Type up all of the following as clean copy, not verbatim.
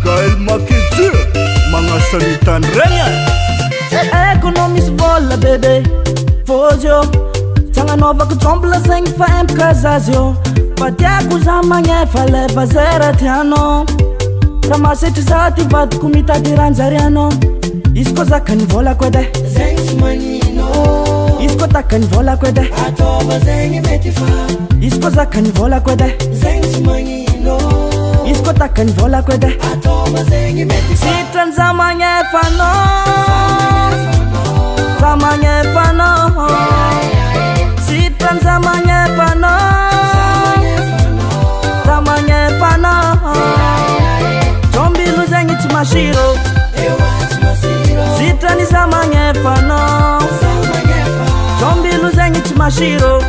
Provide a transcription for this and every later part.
Kael Makiti mangasalitan renya. Ekonomis vola bebe Fozio Tanga nova kutombla seng fa emkazazio Patiaku zamanye fale vazera tiano Ramaseti zati vat kumita diranzariano Isko zakani vola kwede Zengi manino Isko takani vola kwede Atoba zengi metifa Isko zakani vola kwede Zengi manino Isko takani vola kwede Atoba zengi metifa Sitran zamanye fano Zamanye fano Sitran zamanye fano Zamanye fano Zombilu zengi chimashiro Sitran zamanye fano Zombilu zengi chimashiro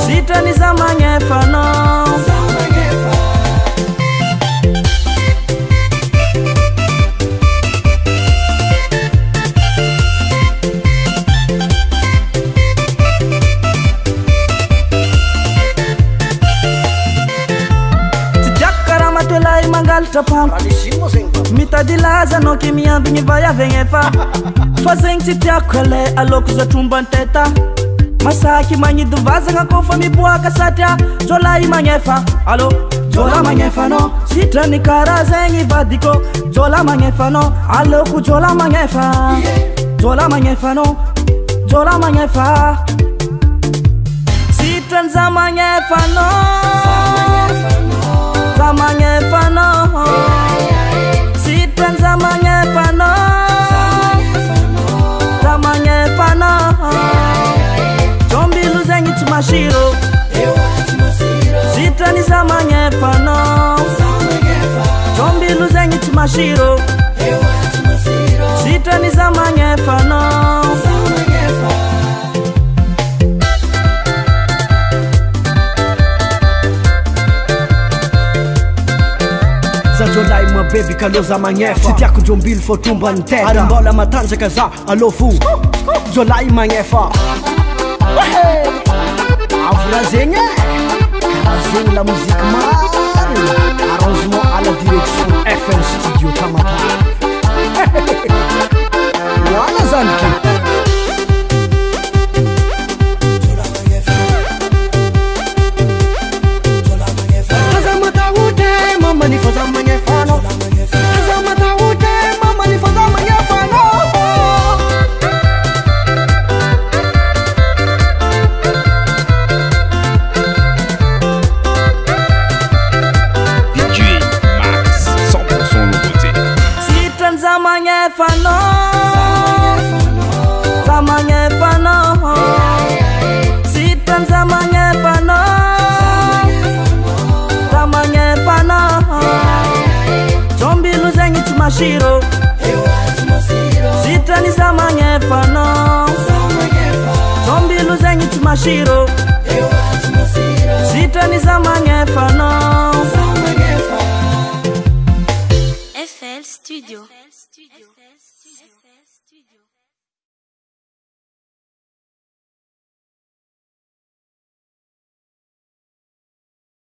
Sitran zamanye fano Trapam mitadi laza no kimiambi ni vaya venyefa Fazeng titia kole aloku za tumban teta Masaki manyi duvaza nga kofa mibuaka satya Jola imanyefa, alo Jola manyefa no Sitra ni kara zengi vadiko Jola manyefa no Aloku jola manyefa Jola manyefa no Jola manyefa Sitra nza manyefa no Zamanye fano Sitran zamanye fano Zamanye fano Zombilu zengi chimashiro Sitran zamanye fano Zombilu zengi chimashiro Sitran zamanye fano Jolai ma baby kaloza manyefa Sitiako jombili fo tumba nteta Arimbola matanja kaza alofu Jolai manyefa Avra zenye Karazeng la musique mari Arrangement à la direction FN Studio Tamata Wana zanki Mashiro Sitran zamanye fano Zombilu zengi chimashiro Sitran zamanye fano